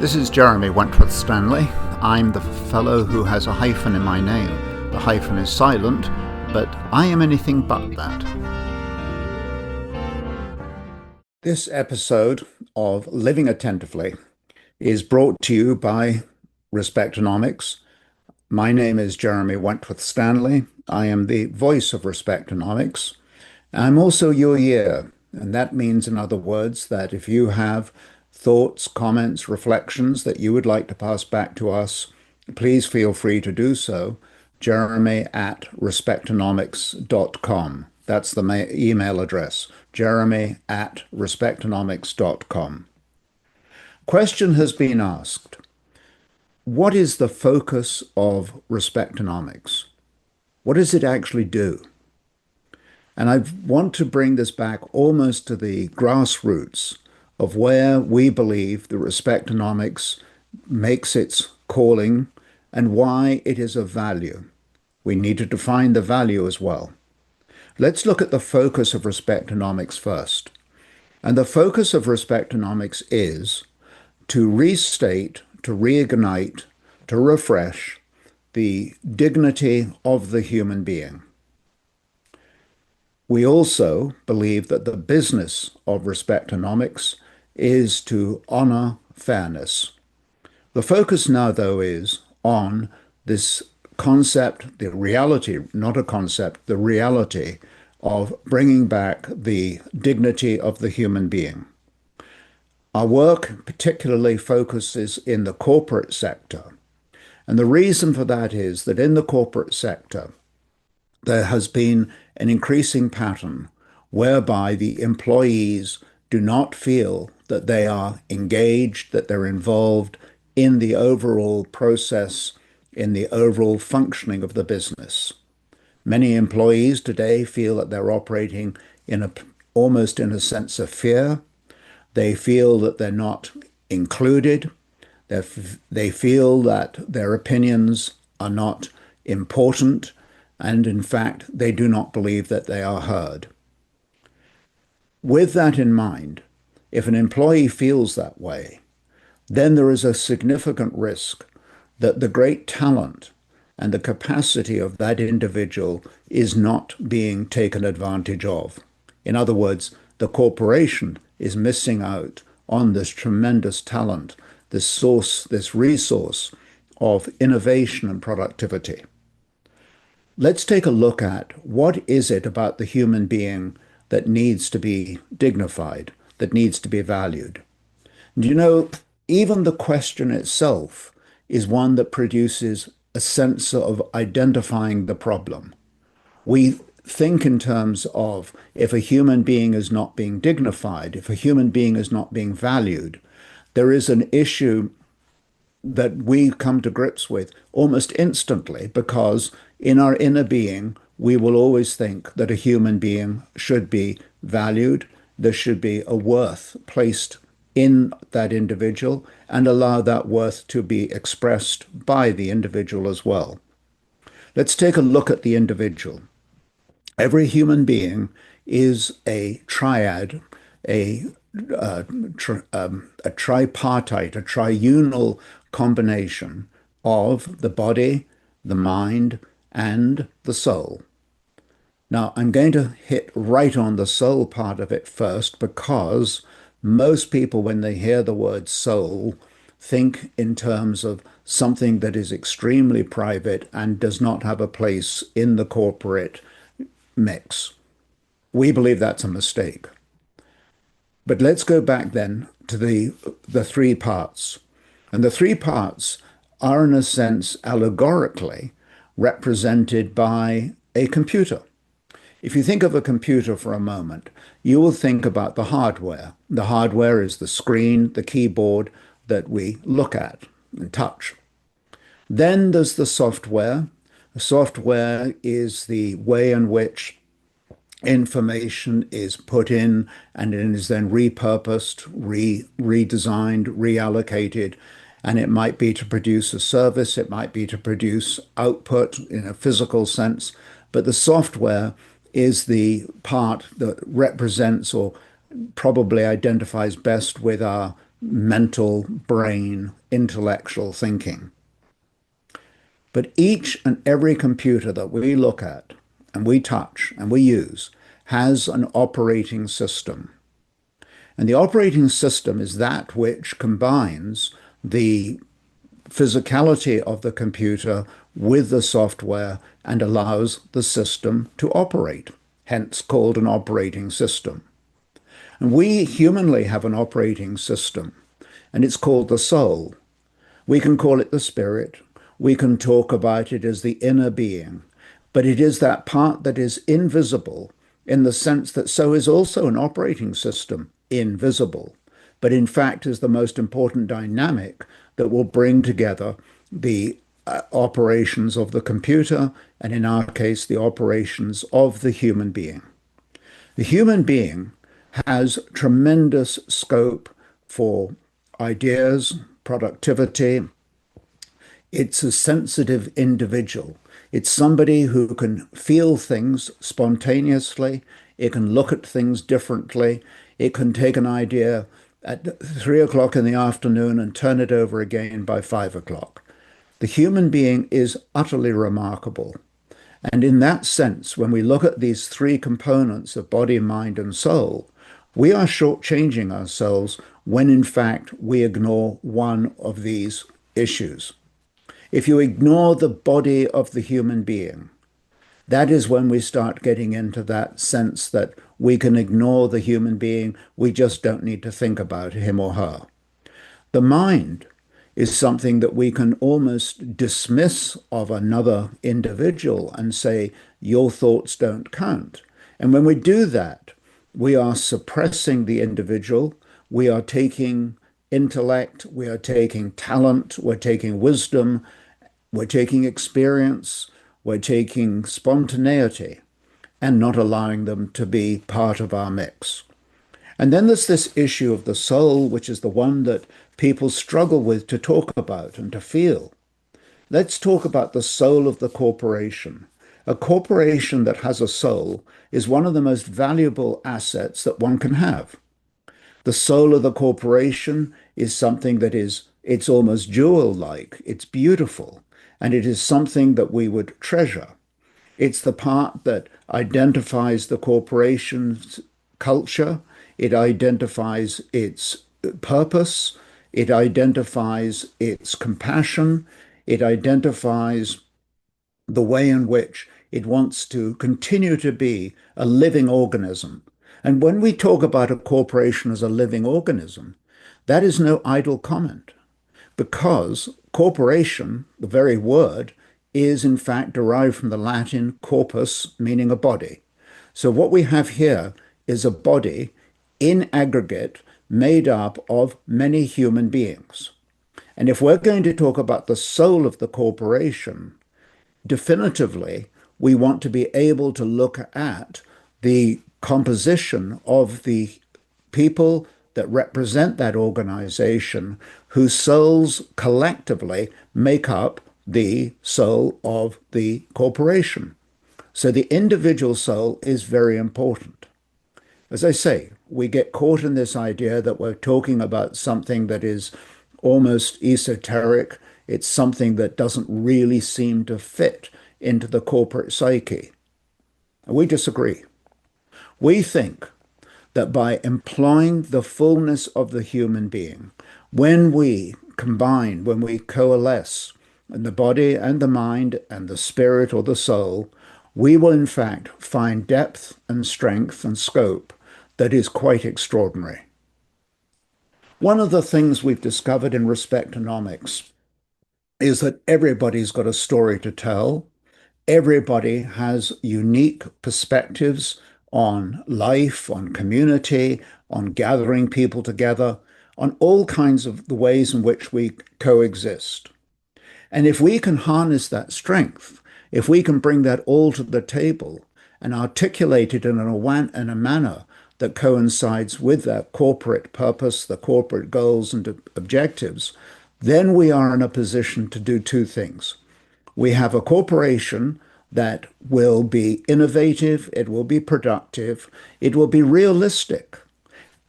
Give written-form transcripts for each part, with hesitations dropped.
This is Jeremy Wentworth-Stanley. I'm the fellow who has a hyphen in my name. The hyphen is silent, but I am anything but that. This episode of Living Attentively is brought to you by Respectonomics. My name is Jeremy Wentworth-Stanley. I am the voice of Respectonomics. I'm also your ear, and that means, in other words, that if you have thoughts, comments, reflections that you would like to pass back to us, please feel free to do so. Jeremy@respectonomics.com. That's the email address, jeremy@respectonomics.com. Question has been asked, what is the focus of Respectonomics? What does it actually do? And I want to bring this back almost to the grassroots of where we believe the Respectonomics makes its calling and why it is of value. We need to define the value as well. Let's look at the focus of Respectonomics first. And the focus of Respectonomics is to restate, to reignite, to refresh the dignity of the human being. We also believe that the business of Respectonomics is to honor fairness. The focus now, though, is on this concept, the reality, not a concept, the reality of bringing back the dignity of the human being. Our work particularly focuses in the corporate sector. And the reason for that is that in the corporate sector, there has been an increasing pattern whereby the employees do not feel that they are engaged, that they're involved in the overall process, in the overall functioning of the business. Many employees today feel that they're operating almost in a sense of fear. They feel that they're not included. They feel that their opinions are not important, and in fact, they do not believe that they are heard. With that in mind, if an employee feels that way, then there is a significant risk that the great talent and the capacity of that individual is not being taken advantage of. In other words, the corporation is missing out on this tremendous talent, this resource of innovation and productivity. Let's take a look at what is it about the human being that needs to be dignified, that needs to be valued. And even the question itself is one that produces a sense of identifying the problem. We think in terms of if a human being is not being dignified, if a human being is not being valued, there is an issue that we come to grips with almost instantly, because in our inner being, we will always think that a human being should be valued. There should be a worth placed in that individual and allow that worth to be expressed by the individual as well. Let's take a look at the individual. Every human being is a triad, a tripartite, a triunal combination of the body, the mind, and the soul. Now, I'm going to hit right on the soul part of it first, because most people, when they hear the word soul, think in terms of something that is extremely private and does not have a place in the corporate mix. We believe that's a mistake. But let's go back then to the three parts. And the three parts are, in a sense, allegorically represented by a computer. If you think of a computer for a moment, you will think about the hardware. The hardware is the screen, the keyboard that we look at and touch. Then there's the software. The software is the way in which information is put in and it is then repurposed, redesigned, reallocated. And it might be to produce a service, it might be to produce output in a physical sense, but the software is the part that represents or probably identifies best with our mental, brain, intellectual thinking. But each and every computer that we look at and we touch and we use has an operating system. And the operating system is that which combines the physicality of the computer with the software and allows the system to operate, hence called an operating system. And we humanly have an operating system, and it's called the soul. We can call it the spirit. We can talk about it as the inner being, but it is that part that is invisible in the sense that so is also an operating system, invisible, but in fact is the most important dynamic that will bring together the operations of the computer and, in our case, the operations of the human being. The human being has tremendous scope for ideas, productivity. It's a sensitive individual. It's somebody who can feel things spontaneously. It can look at things differently. It can take an idea at 3 o'clock in the afternoon and turn it over again by 5 o'clock. The human being is utterly remarkable. And in that sense, when we look at these three components of body, mind, and soul, we are shortchanging ourselves when in fact we ignore one of these issues. If you ignore the body of the human being, that is when we start getting into that sense that we can ignore the human being. We just don't need to think about him or her. The mind is something that we can almost dismiss of another individual and say, your thoughts don't count. And when we do that, we are suppressing the individual. We are taking intellect, we are taking talent, we're taking wisdom, we're taking experience, we're taking spontaneity, and not allowing them to be part of our mix. And then there's this issue of the soul, which is the one that people struggle with to talk about and to feel. Let's talk about the soul of the corporation. A corporation that has a soul is one of the most valuable assets that one can have. The soul of the corporation is something that it's almost jewel-like, it's beautiful, and it is something that we would treasure. It's the part that identifies the corporation's culture, it identifies its purpose, it identifies its compassion, it identifies the way in which it wants to continue to be a living organism. And when we talk about a corporation as a living organism, that is no idle comment, because corporation, the very word, is in fact derived from the Latin corpus, meaning a body. So what we have here is a body in aggregate made up of many human beings. And if we're going to talk about the soul of the corporation, definitively, we want to be able to look at the composition of the people that represent that organization, whose souls collectively make up the soul of the corporation. So the individual soul is very important. As I say, we get caught in this idea that we're talking about something that is almost esoteric. It's something that doesn't really seem to fit into the corporate psyche. We disagree. We think that by employing the fullness of the human being, when we combine, when we coalesce in the body and the mind and the spirit or the soul, we will in fact find depth and strength and scope that is quite extraordinary. One of the things we've discovered in Respectonomics is that everybody's got a story to tell. Everybody has unique perspectives on life, on community, on gathering people together, on all kinds of the ways in which we coexist. And if we can harness that strength, if we can bring that all to the table and articulate it in a manner that coincides with that corporate purpose, the corporate goals and objectives, then we are in a position to do two things. We have a corporation that will be innovative, it will be productive, it will be realistic,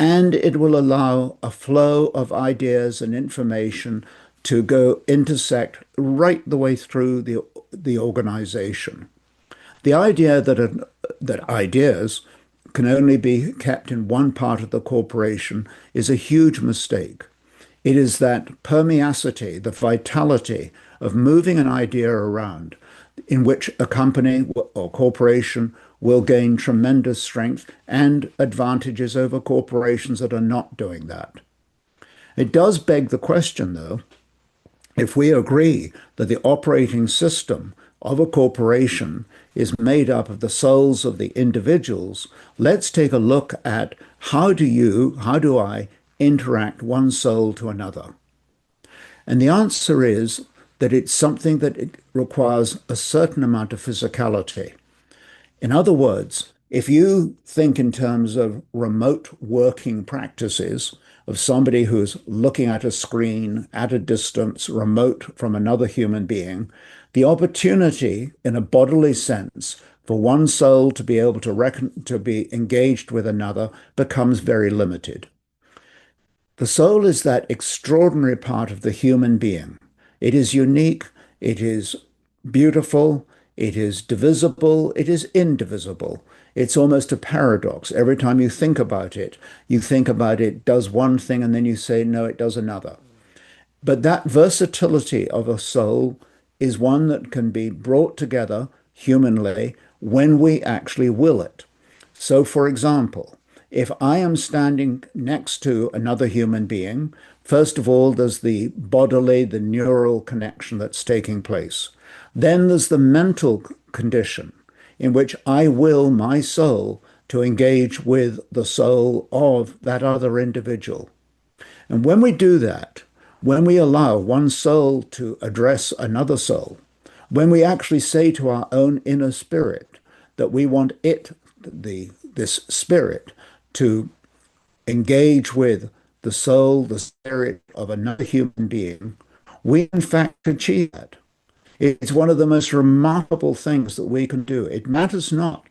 and it will allow a flow of ideas and information to go intersect right the way through the organization. The idea that ideas can only be kept in one part of the corporation is a huge mistake. It is that permeacity, the vitality of moving an idea around, in which a company or corporation will gain tremendous strength and advantages over corporations that are not doing that. It does beg the question, though, if we agree that the operating system of a corporation is made up of the souls of the individuals, let's take a look at how do I interact one soul to another? And the answer is that it's something that it requires a certain amount of physicality. In other words, if you think in terms of remote working practices of somebody who's looking at a screen at a distance, remote from another human being, the opportunity in a bodily sense for one soul to be able to be engaged with another becomes very limited. The soul is that extraordinary part of the human being. It is unique, it is beautiful, it is divisible, it is indivisible. It's almost a paradox. Every time you think about it does one thing and then you say, no, it does another. But that versatility of a soul is one that can be brought together humanly when we actually will it. So, for example, if I am standing next to another human being, first of all, there's the bodily, the neural connection that's taking place. Then there's the mental condition in which I will my soul to engage with the soul of that other individual. And when we do that, when we allow one soul to address another soul, when we actually say to our own inner spirit that we want this spirit, to engage with the soul, the spirit of another human being, we in fact achieve that. It's one of the most remarkable things that we can do. It matters not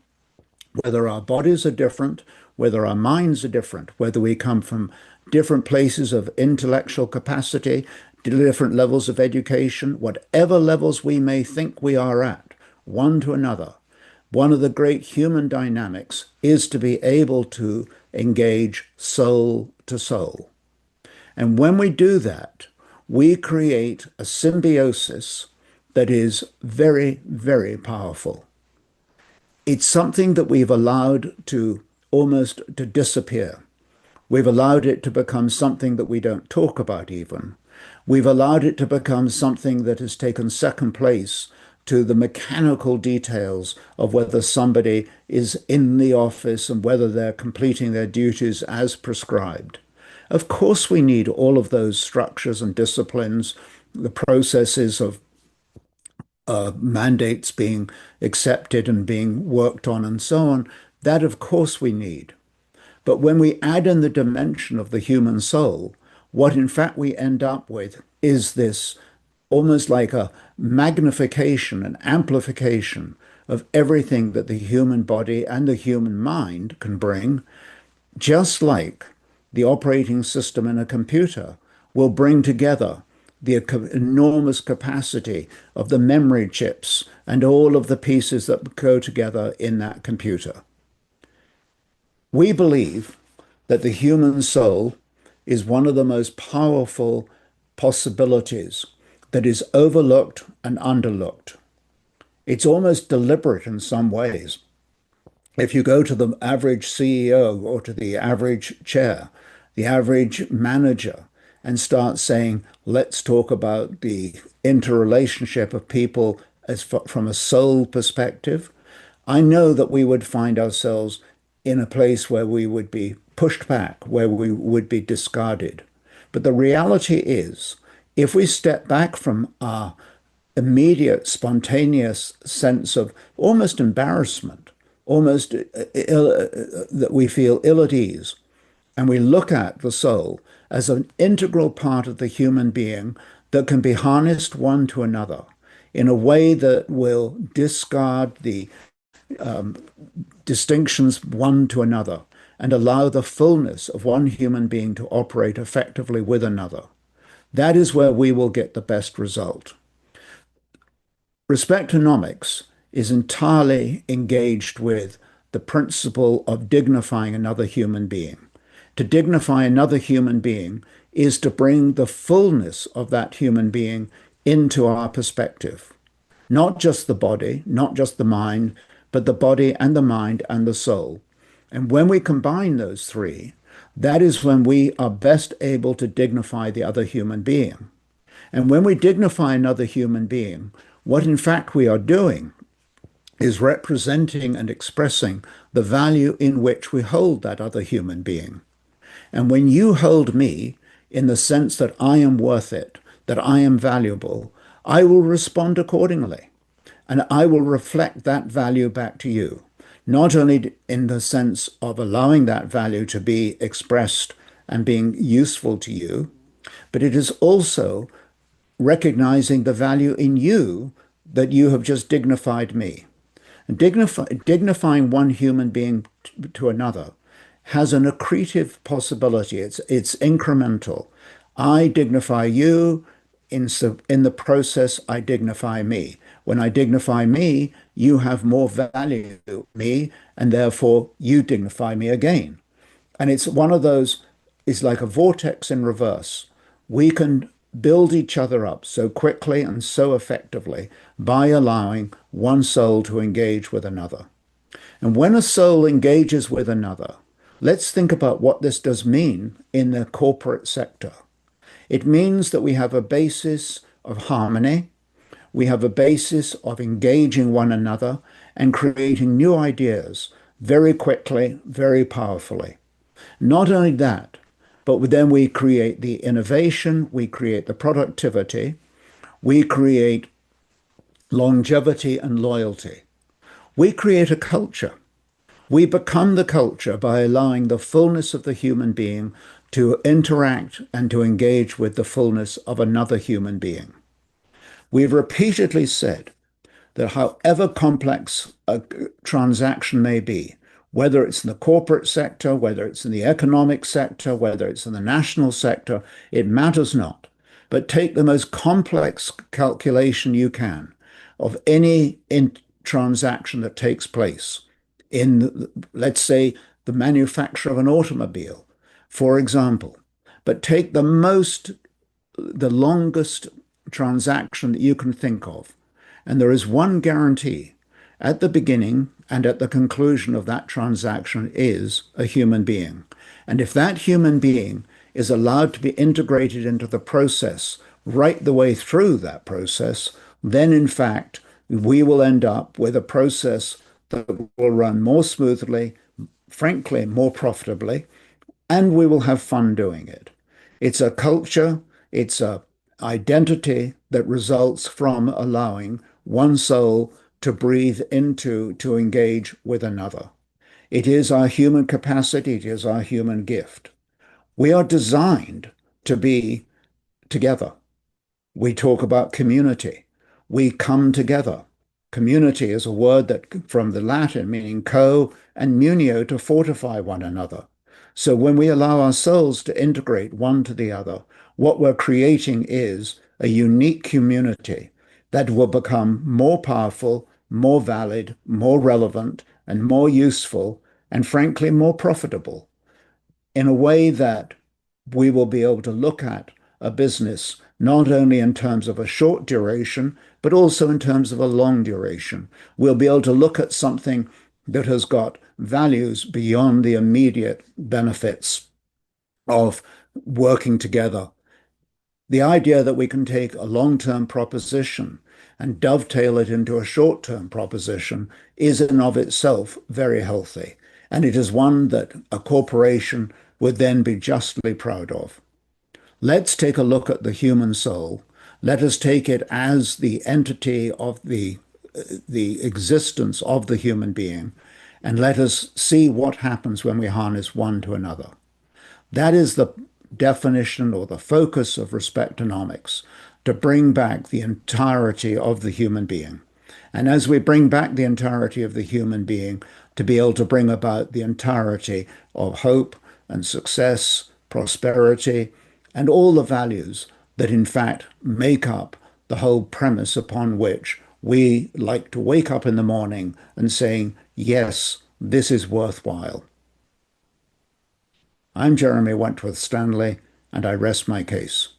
whether our bodies are different, whether our minds are different, whether we come from different places of intellectual capacity, different levels of education, whatever levels we may think we are at, one to another. One of the great human dynamics is to be able to engage soul to soul. And when we do that, we create a symbiosis that is very, very powerful. It's something that we've allowed to almost to disappear. We've allowed it to become something that we don't talk about even. We've allowed it to become something that has taken second place to the mechanical details of whether somebody is in the office and whether they're completing their duties as prescribed. Of course, we need all of those structures and disciplines, the processes of mandates being accepted and being worked on and so on. That, of course, we need. But when we add in the dimension of the human soul, what in fact we end up with is this almost like a magnification and amplification of everything that the human body and the human mind can bring, just like the operating system in a computer will bring together the enormous capacity of the memory chips and all of the pieces that go together in that computer. We believe that the human soul is one of the most powerful possibilities that is overlooked and underlooked. It's almost deliberate in some ways. If you go to the average CEO or to the average chair, the average manager, and start saying, let's talk about the interrelationship of people from a soul perspective, I know that we would find ourselves in a place where we would be pushed back, where we would be discarded. But the reality is, if we step back from our immediate, spontaneous sense of almost embarrassment, almost that we feel ill at ease, and we look at the soul as an integral part of the human being that can be harnessed one to another in a way that will discard the distinctions one to another and allow the fullness of one human being to operate effectively with another. That is where we will get the best result. Respectonomics is entirely engaged with the principle of dignifying another human being. To dignify another human being is to bring the fullness of that human being into our perspective. Not just the body, not just the mind, but the body and the mind and the soul. And when we combine those three, that is when we are best able to dignify the other human being. And when we dignify another human being, what in fact we are doing is representing and expressing the value in which we hold that other human being. And when you hold me in the sense that I am worth it, that I am valuable, I will respond accordingly. And I will reflect that value back to you, not only in the sense of allowing that value to be expressed and being useful to you, but it is also recognizing the value in you that you have just dignified me. And dignifying one human being to another has an accretive possibility. It's incremental. I dignify you. In the process, I dignify me. When I dignify me, you have more value to me, and therefore you dignify me again. And it's one of those, it's like a vortex in reverse. We can build each other up so quickly and so effectively by allowing one soul to engage with another. And when a soul engages with another, let's think about what this does mean in the corporate sector. It means that we have a basis of harmony, we have a basis of engaging one another and creating new ideas very quickly, very powerfully. Not only that, but then we create the innovation, we create the productivity, we create longevity and loyalty. We create a culture. We become the culture by allowing the fullness of the human being to interact and to engage with the fullness of another human being. We've repeatedly said that however complex a transaction may be, whether it's in the corporate sector, whether it's in the economic sector, whether it's in the national sector, it matters not. But take the most complex calculation you can of any transaction that takes place in, let's say, the manufacture of an automobile, for example. But take the longest transaction that you can think of. And there is one guarantee. At the beginning and at the conclusion of that transaction is a human being. And if that human being is allowed to be integrated into the process right the way through that process, then in fact, we will end up with a process that will run more smoothly, frankly, more profitably, and we will have fun doing it. It's a culture, it's a identity that results from allowing one soul to breathe into, to engage with another. It is our human capacity, it is our human gift. We are designed to be together. We talk about community. We come together. Community is a word that from the Latin meaning co and munio, to fortify one another. So when we allow our souls to integrate one to the other, what we're creating is a unique community that will become more powerful, more valid, more relevant, and more useful, and frankly, more profitable in a way that we will be able to look at a business not only in terms of a short duration, but also in terms of a long duration. We'll be able to look at something that has got values beyond the immediate benefits of working together. The idea that we can take a long-term proposition and dovetail it into a short-term proposition is in of itself very healthy. And it is one that a corporation would then be justly proud of. Let's take a look at the human soul. Let us take it as the entity of the existence of the human being, and let us see what happens when we harness one to another. That is the definition or the focus of respectonomics, to bring back the entirety of the human being. And as we bring back the entirety of the human being, to be able to bring about the entirety of hope and success, prosperity, and all the values that in fact make up the whole premise upon which we like to wake up in the morning and saying, yes, this is worthwhile. I'm Jeremy Wentworth-Stanley, and I rest my case.